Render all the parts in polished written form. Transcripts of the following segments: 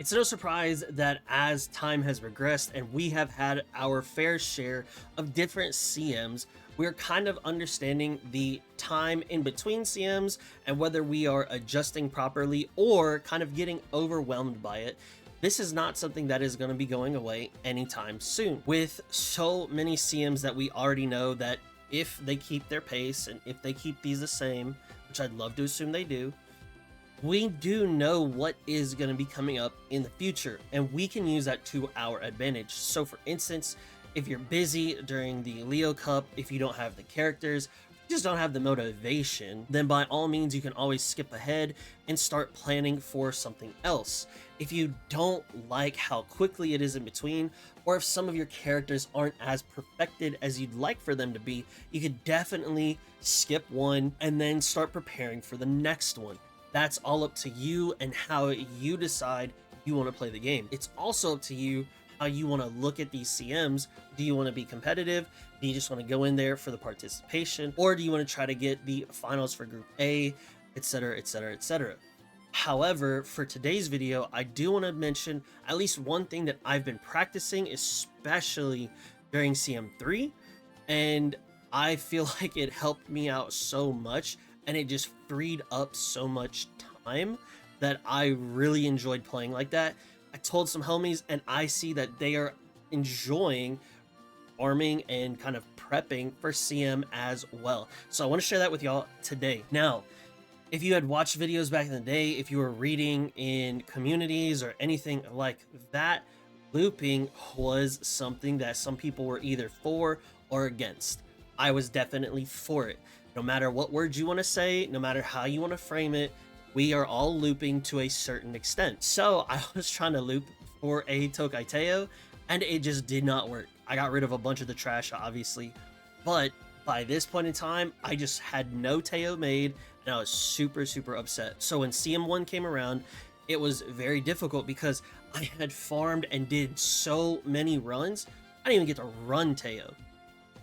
It's no surprise that as time has progressed and we have had our fair share of different CMs, we're kind of understanding the time in between CMs and whether we are adjusting properly or kind of getting overwhelmed by it. This is not something that is going to be going away anytime soon. With so many CMs that we already know that if they keep their pace and if they keep these the same, which I'd love to assume they do, we do know what is going to be coming up in the future, and we can use that to our advantage. So for instance, if you're busy during the Leo Cup, if you don't have the characters, you just don't have the motivation, then by all means you can always skip ahead and start planning for something else. If you don't like how quickly it is in between, or if some of your characters aren't as perfected as you'd like for them to be, you could definitely skip one and then start preparing for the next one. That's all up to you and how you decide you want to play the game. It's also up to you how you want to look at these CMs. Do you want to be competitive? Do you just want to go in there for the participation? Or do you want to try to get the finals for Group A, etc., etc., etc.? However, for today's video, I do want to mention at least one thing that I've been practicing, especially during CM3, and I feel like it helped me out so much, and it just freed up so much time that I really enjoyed playing like that. I told some homies and I see that they are enjoying farming and kind of prepping for CM as well. So I want to share that with y'all today. Now, if you had watched videos back in the day, if you were reading in communities or anything like that, looping was something that some people were either for or against. I was definitely for it. No matter what words you want to say, no matter how you want to frame it, we are all looping to a certain extent. So I was trying to loop for a Tokai Teo, and it just did not work. I got rid of a bunch of the trash, obviously, but by this point in time, I just had no Teo made, and I was super upset. So when CM1 came around, it was very difficult because I had farmed and did so many runs, I didn't even get to run Teo.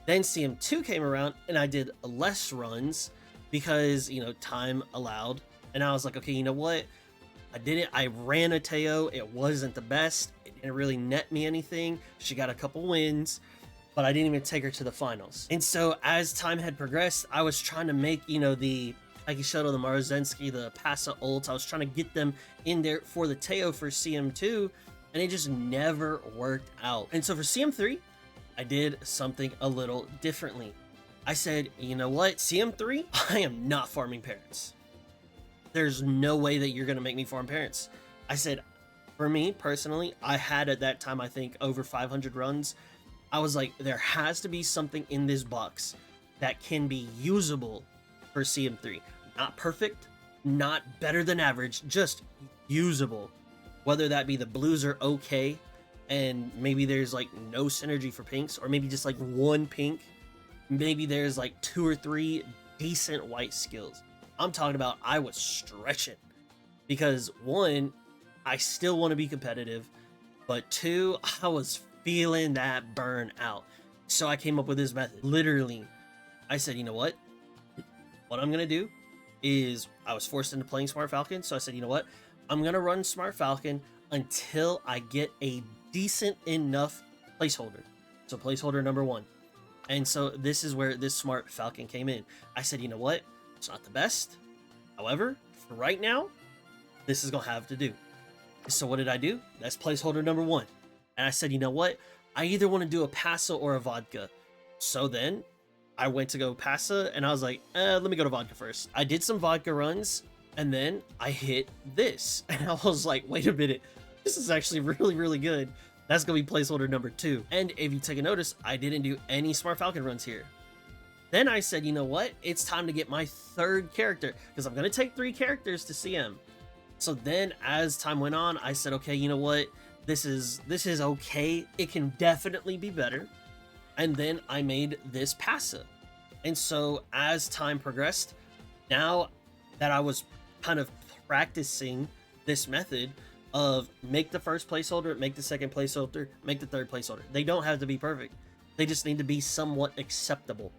Then CM2 came around and I did less runs because, you know, time allowed. And I was like, okay, you know what? I ran a Teo. It wasn't the best. It didn't really net me anything. She got a couple wins, but I didn't even take her to the finals. And so as time had progressed, I was trying to make, you know, the Akishoto, the Maruzensky, the Pasa ult. I was trying to get them in there for the Teo for CM2, and it just never worked out. And so for CM3, I did something a little differently. I said, you know what, CM3, I am not farming parents. There's no way that you're going to make me farm parents. I said, for me personally, I had at that time, I think, over 500 runs. I was like, there has to be something in this box that can be usable for CM3. Not perfect, not better than average, just usable. Whether that be the blues are okay, and maybe there's like no synergy for pinks, or maybe just like one pink. Maybe there's like 2 or 3 decent white skills. I'm talking about I was stretching because 1, I still want to be competitive, but 2, I was feeling that burnout. So I came up with this method. Literally, I said, you know what I'm gonna do is, I was forced into playing Smart Falcon, so I said, you know what, I'm gonna run Smart Falcon until I get a decent enough placeholder. So placeholder number 1. And so this is where this Smart Falcon came in. I said, you know what, it's not the best, however, for right now, this is gonna have to do. So what did I do? That's placeholder number 1. And I said, you know what, I either want to do a Pasa or a vodka. So then I went to go Pasa, and I was like, let me go to vodka first. I did some vodka runs, and then I hit this, and I was like, wait a minute, this is actually really good. That's gonna be placeholder number 2. And if you take a notice, I didn't do any Smart Falcon runs here. Then I said, you know what, it's time to get my 3rd character, because I'm gonna take 3 characters to CM. So then as time went on, I said, okay, you know what, this is okay, it can definitely be better. And then I made this Pasa. And so as time progressed, now that I was kind of practicing this method of make the first placeholder, make the second placeholder, make the third placeholder. They don't have to be perfect. They just need to be somewhat acceptable.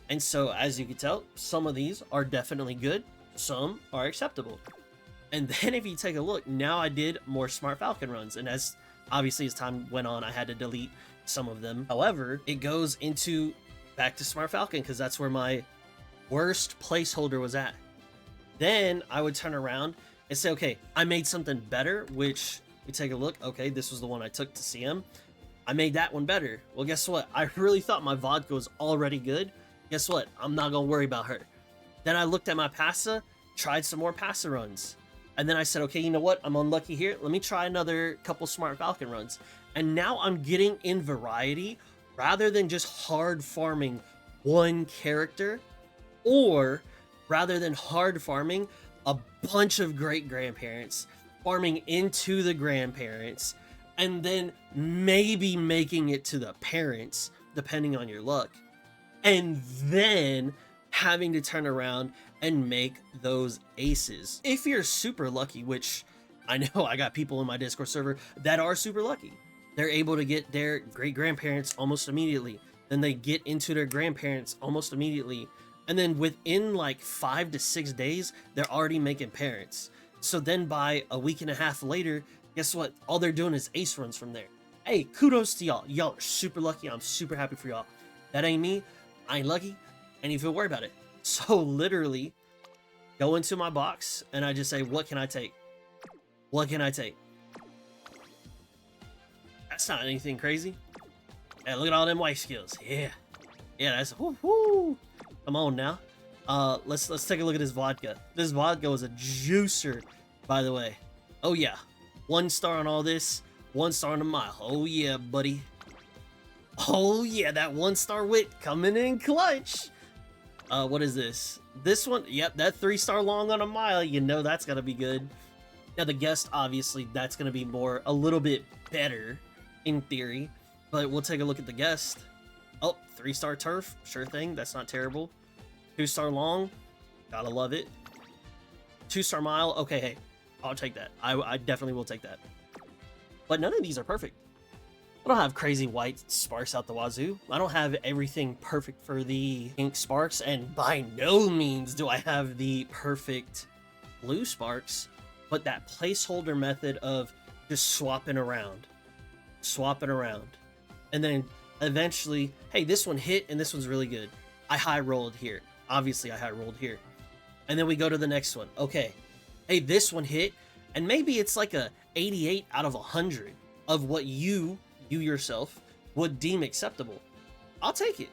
And so as you can tell, some of these are definitely good, some are acceptable. And then if you take a look, now I did more Smart Falcon runs. And as obviously as time went on, I had to delete some of them. However, it goes into back to Smart Falcon because that's where my worst placeholder was at. Then I would turn around and say, okay, I made something better, which we take a look. Okay, this was the one I took to CM. I made that one better. Well, guess what? I really thought my vodka was already good. Guess what? I'm not going to worry about her. Then I looked at my pasta, tried some more pasta runs. And then I said, okay, you know what? I'm unlucky here. Let me try another couple Smart Falcon runs. And now I'm getting in variety rather than just hard farming one character, or rather than hard farming a bunch of great grandparents, farming into the grandparents, and then maybe making it to the parents, depending on your luck. And then having to turn around and make those aces. If you're super lucky, which I know I got people in my Discord server that are super lucky. They're able to get their great-grandparents almost immediately. Then they get into their grandparents almost immediately. And then within like 5 to 6 days, they're already making parents. So then by a week and a half later, guess what? All they're doing is ace runs from there. Hey, kudos to y'all. Y'all are super lucky. I'm super happy for y'all. That ain't me. I ain't lucky. Ain't even worry about it. So literally go into my box and I just say, what can I take? What can I take? That's not anything crazy. Hey, look at all them white skills. Yeah. Yeah, that's whoo. Come on now. Let's take a look at this vodka. This vodka was a juicer, by the way. Oh yeah. 1 star on all this, 1 star on a mile. Oh yeah, buddy. Oh yeah, that 1-star wit coming in clutch. What is this? This one, yep, that 3-star long on a mile. You know that's gonna be good. Now the guest, obviously, that's gonna be a little bit better in theory. But we'll take a look at the guest. Oh, 3-star turf, sure thing. That's not terrible. 2-star long, gotta love it. 2-star mile, okay, hey, I'll take that. I definitely will take that. But none of these are perfect. I don't have crazy white sparks out the wazoo. I don't have everything perfect for the pink sparks, and by no means do I have the perfect blue sparks, but that placeholder method of just swapping around, and then eventually, hey, this one hit and this one's really good. I high rolled here. Obviously, I high rolled here. And then we go to the next one. Okay, hey, this one hit, and maybe it's like a 88 out of 100 of what you yourself would deem acceptable. I'll take it.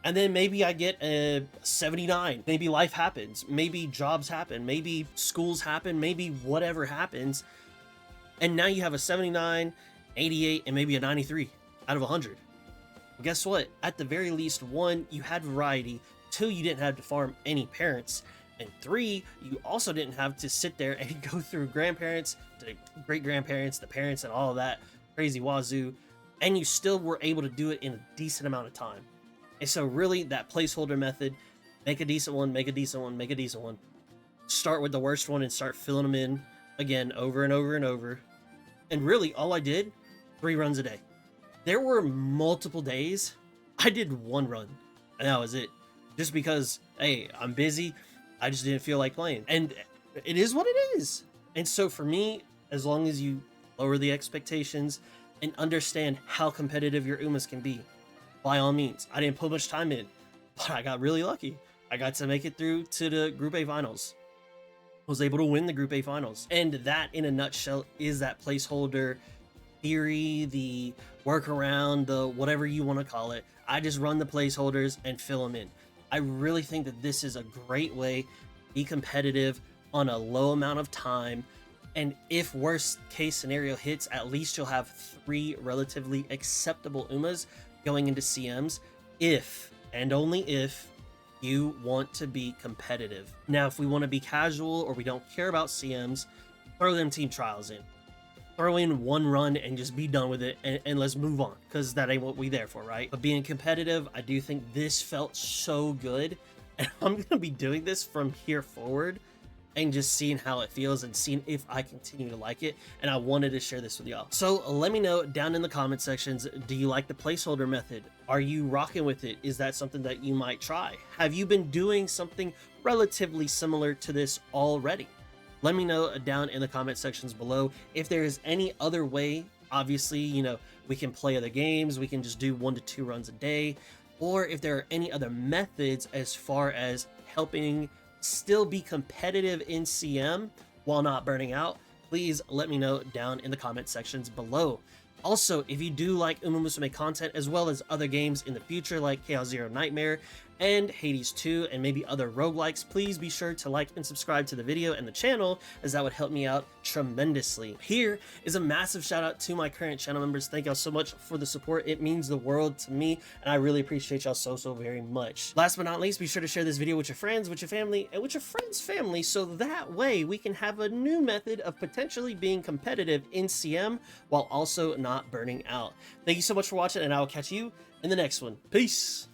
And then maybe I get a 79. Maybe life happens. Maybe jobs happen. Maybe schools happen. Maybe whatever happens. And now you have a 79, 88, and maybe a 93 out of 100. Well, guess what? At the very least, 1, you had variety. 2, you didn't have to farm any parents. And 3, you also didn't have to sit there and go through grandparents, to great-grandparents, the parents, and all of that crazy wazoo. And you still were able to do it in a decent amount of time. And so really, that placeholder method, make a decent one, make a decent one, make a decent one. Start with the worst one and start filling them in again over and over and over. And really, all I did, 3 runs a day. There were multiple days I did 1 run, and that was it. Just because, hey, I'm busy, I just didn't feel like playing. And it is what it is. And so for me, as long as you lower the expectations and understand how competitive your Umas can be, by all means. I didn't put much time in, but I got really lucky. I got to make it through to the Group A finals. I was able to win the Group A finals. And that, in a nutshell, is that placeholder theory, the workaround, the whatever you want to call it. I just run the placeholders and fill them in. I really think that this is a great way to be competitive on a low amount of time. And if worst case scenario hits, at least you'll have 3 relatively acceptable Umas going into CMs, if and only if you want to be competitive. Now, if we want to be casual or we don't care about CMs, throw them team trials in. Throw in 1 run and just be done with it, and let's move on, because that ain't what we there for, right? But being competitive, I do think this felt so good, and I'm going to be doing this from here forward and just seeing how it feels and seeing if I continue to like it. And I wanted to share this with y'all. So let me know down in the comment sections, do you like the placeholder method? Are you rocking with it? Is that something that you might try? Have you been doing something relatively similar to this already? Let me know down in the comment sections below if there is any other way. Obviously, we can play other games, we can just do 1 to 2 runs a day, or if there are any other methods as far as helping still be competitive in CM while not burning out. Please let me know down in the comment sections below. Also, if you do like Umamusume content as well as other games in the future like Chaos Zero Nightmare and Hades 2 and maybe other roguelikes, please be sure to like and subscribe to the video and the channel, as that would help me out tremendously. Here is a massive shout out to my current channel members. Thank y'all so much for the support. It means the world to me, and I really appreciate y'all so very much. Last but not least, be sure to share this video with your friends, with your family, and with your friends' family, so that way we can have a new method of potentially being competitive in CM while also not burning out. Thank you so much for watching, and I will catch you in the next one. Peace!